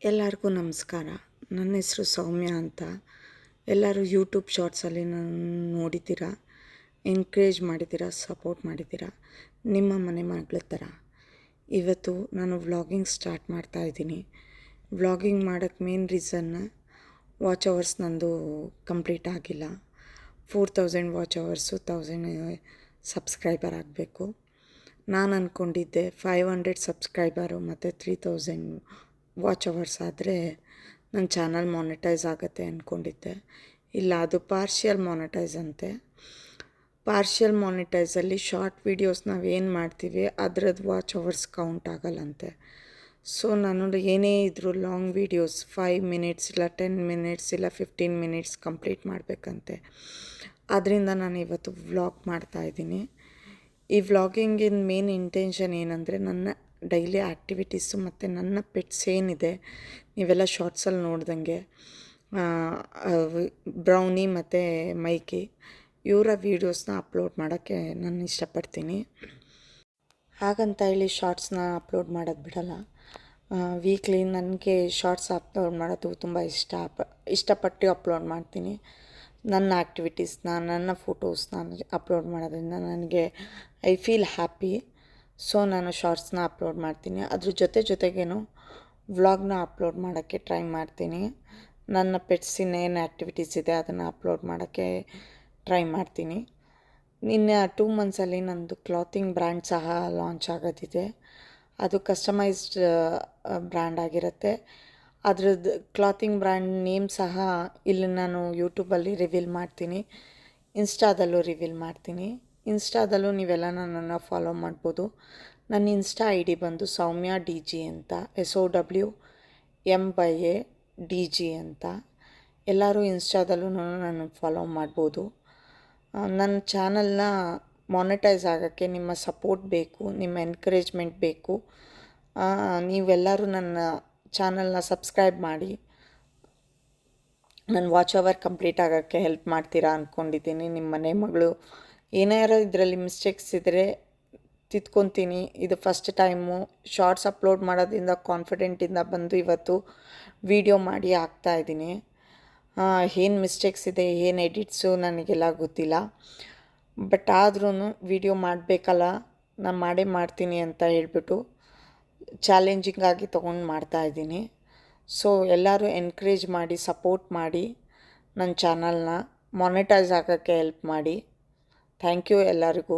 ಎಲ್ಲರಿಗೂ ನಮಸ್ಕಾರ. ನನ್ನ ಹೆಸರು ಸೌಮ್ಯ ಅಂತ. ಎಲ್ಲರೂ ಯೂಟ್ಯೂಬ್ ಶಾರ್ಟ್ಸಲ್ಲಿ ನನ್ನ ನೋಡಿದ್ದೀರಾ, ಎನ್ಕರೇಜ್ ಮಾಡಿದ್ದೀರಾ, ಸಪೋರ್ಟ್ ಮಾಡಿದ್ದೀರಾ. ನಿಮ್ಮ ಮನೆ ಮಗಳ ಥರ ಇವತ್ತು ನಾನು ವ್ಲಾಗಿಂಗ್ ಸ್ಟಾರ್ಟ್ ಮಾಡ್ತಾಯಿದ್ದೀನಿ. ವ್ಲಾಗಿಂಗ್ ಮಾಡೋಕ್ಕೆ ಮೇನ್ ರೀಸನ್ನ ವಾಚ್ ಅವರ್ಸ್ ನಂದು ಕಂಪ್ಲೀಟ್ ಆಗಿಲ್ಲ. 4000 ವಾಚ್ ಅವರ್ಸು 1000 ಸಬ್ಸ್ಕ್ರೈಬರ್ ಆಗಬೇಕು. ನಾನು ಅಂದ್ಕೊಂಡಿದ್ದೆ 500 ಸಬ್ಸ್ಕ್ರೈಬರು ಮತ್ತು 3000 ವಾಚ್ ಅವರ್ಸ್ ಆದರೆ ನನ್ನ ಚಾನಲ್ ಮಾನಿಟೈಸ್ ಆಗುತ್ತೆ ಅಂದ್ಕೊಂಡಿದ್ದೆ. ಇಲ್ಲ, ಅದು ಪಾರ್ಷಿಯಲ್ ಮಾನಿಟೈಸ್ ಅಂತೆ. ಪಾರ್ಷಿಯಲ್ ಮಾನಿಟೈಸಲ್ಲಿ ಶಾರ್ಟ್ ವೀಡಿಯೋಸ್ ನಾವೇನು ಮಾಡ್ತೀವಿ ಅದರದ್ದು ವಾಚ್ ಅವರ್ಸ್ ಕೌಂಟ್ ಆಗಲ್ಲಂತೆ. ಸೊ ನಾನು ಏನೇ ಇದ್ದರೂ ಲಾಂಗ್ ವೀಡಿಯೋಸ್ 5 ಮಿನಿಟ್ಸ್ ಇಲ್ಲ 10 ಮಿನಿಟ್ಸ್ ಇಲ್ಲ 15 ಮಿನಿಟ್ಸ್ ಕಂಪ್ಲೀಟ್ ಮಾಡಬೇಕಂತೆ. ಆದ್ದರಿಂದ ನಾನು ಇವತ್ತು ವ್ಲಾಗ್ ಮಾಡ್ತಾಯಿದ್ದೀನಿ. ಈ ವ್ಲಾಗಿಂಗಿನ ಮೇನ್ ಇಂಟೆನ್ಷನ್ ಏನಂದರೆ ನನ್ನ ಡೈಲಿ ಆ್ಯಕ್ಟಿವಿಟೀಸು ಮತ್ತು ನನ್ನ ಪೆಟ್ಸ್ ಏನಿದೆ, ನೀವೆಲ್ಲ ಶಾರ್ಟ್ಸಲ್ಲಿ ನೋಡ್ದಂಗೆ ಬ್ರೌನಿ ಮತ್ತು ಮೈಕಿ ಇವರ ವೀಡಿಯೋಸ್ನ ಅಪ್ಲೋಡ್ ಮಾಡೋಕ್ಕೆ ನಾನು ಇಷ್ಟಪಡ್ತೀನಿ. ಹಾಗಂತ ಹೇಳಿ ಶಾರ್ಟ್ಸ್ನ ಅಪ್ಲೋಡ್ ಮಾಡೋದು ಬಿಡಲ್ಲ. ವೀಕ್ಲಿ ನನಗೆ ಶಾರ್ಟ್ಸ್ ಅಪ್ಲೋಡ್ ಮಾಡೋದು ತುಂಬ ಇಷ್ಟಪಟ್ಟು ಅಪ್ಲೋಡ್ ಮಾಡ್ತೀನಿ. ನನ್ನ ಆ್ಯಕ್ಟಿವಿಟೀಸ್ನ, ನನ್ನ ಫೋಟೋಸ್ನ ಅಪ್ಲೋಡ್ ಮಾಡೋದ್ರಿಂದ ನನಗೆ ಐ ಫೀಲ್ ಹ್ಯಾಪಿ. ಸೊ ನಾನು ಶಾರ್ಟ್ಸ್ನ ಅಪ್ಲೋಡ್ ಮಾಡ್ತೀನಿ. ಅದ್ರ ಜೊತೆಗೇನು ವ್ಲಾಗ್ನ ಅಪ್ಲೋಡ್ ಮಾಡೋಕ್ಕೆ ಟ್ರೈ ಮಾಡ್ತೀನಿ. ನನ್ನ ಪೆಟ್ಸಿನ ಏನು ಆ್ಯಕ್ಟಿವಿಟೀಸ್ ಇದೆ ಅದನ್ನು ಅಪ್ಲೋಡ್ ಮಾಡೋಕ್ಕೆ ಟ್ರೈ ಮಾಡ್ತೀನಿ. ಇನ್ನು 2 ಮಂತ್ಸಲ್ಲಿ ನನ್ನದು ಕ್ಲಾತಿಂಗ್ ಬ್ರ್ಯಾಂಡ್ ಸಹ ಲಾಂಚ್ ಆಗೋದಿದೆ. ಅದು ಕಸ್ಟಮೈಸ್ಡ್ ಬ್ರ್ಯಾಂಡ್ ಆಗಿರುತ್ತೆ. ಅದ್ರದ್ದು ಕ್ಲಾತಿಂಗ್ ಬ್ರ್ಯಾಂಡ್ ನೇಮ್ ಸಹ ಇಲ್ಲಿ ನಾನು ಯೂಟ್ಯೂಬಲ್ಲಿ ರಿವೀಲ್ ಮಾಡ್ತೀನಿ, ಇನ್ಸ್ಟಾದಲ್ಲೂ ರಿವೀಲ್ ಮಾಡ್ತೀನಿ. ಇನ್ಸ್ಟಾದಲ್ಲೂ ನೀವೆಲ್ಲ ನನ್ನನ್ನು ಫಾಲೋ ಮಾಡ್ಬೋದು. ನನ್ನ ಇನ್ಸ್ಟಾ ಐ ಡಿ ಬಂದು ಸೌಮ್ಯ DG ಅಂತ, SOWMYADG ಅಂತ. ಎಲ್ಲರೂ ಇನ್ಸ್ಟಾದಲ್ಲೂ ನನ್ನ ಫಾಲೋ ಮಾಡ್ಬೋದು. ನನ್ನ ಚಾನಲ್ನ ಮಾನಿಟೈಸ್ ಆಗೋಕ್ಕೆ ನಿಮ್ಮ ಸಪೋರ್ಟ್ ಬೇಕು, ನಿಮ್ಮ ಎನ್ಕರೇಜ್ಮೆಂಟ್ ಬೇಕು. ನೀವೆಲ್ಲರೂ ನನ್ನ ಚಾನಲ್ನ ಸಬ್ಸ್ಕ್ರೈಬ್ ಮಾಡಿ ನನ್ನ ವಾಚ್ ಅವರ್ ಕಂಪ್ಲೀಟ್ ಆಗೋಕ್ಕೆ ಹೆಲ್ಪ್ ಮಾಡ್ತೀರಾ ಅಂದ್ಕೊಂಡಿದ್ದೀನಿ. ನಿಮ್ಮ ಮನೆ ಮಗಳು ಏನಾರು ಇದರಲ್ಲಿ ಮಿಸ್ಟೇಕ್ಸ್ ಇದ್ದರೆ ತಿದ್ಕೊತೀನಿ. ಇದು ಫಸ್ಟ್ ಟೈಮು ಶಾರ್ಟ್ಸ್ ಅಪ್ಲೋಡ್ ಮಾಡೋದ್ರಿಂದ ಕಾನ್ಫಿಡೆಂಟಿಂದ ಬಂದು ಇವತ್ತು ವೀಡಿಯೋ ಮಾಡಿ ಹಾಕ್ತಾಯಿದ್ದೀನಿ. ಏನು ಮಿಸ್ಟೇಕ್ಸ್ ಇದೆ, ಏನು ಎಡಿಟ್ಸು ನನಗೆಲ್ಲ ಗೊತ್ತಿಲ್ಲ. ಬಟ್ ಆದ್ರೂ ವೀಡಿಯೋ ಮಾಡಬೇಕಲ್ಲ, ನಾನು ಮಾಡೇ ಮಾಡ್ತೀನಿ ಅಂತ ಹೇಳ್ಬಿಟ್ಟು ಚಾಲೆಂಜಿಂಗಾಗಿ ತೊಗೊಂಡು ಮಾಡ್ತಾಯಿದ್ದೀನಿ. ಸೊ ಎಲ್ಲರೂ ಎನ್ಕರೇಜ್ ಮಾಡಿ, ಸಪೋರ್ಟ್ ಮಾಡಿ, ನನ್ನ ಚಾನಲ್ನ ಮಾನಿಟೈಸ್ ಆಗೋಕ್ಕೆ ಹೆಲ್ಪ್ ಮಾಡಿ. ಥ್ಯಾಂಕ್ ಯು ಎಲ್ಲರಿಗೂ.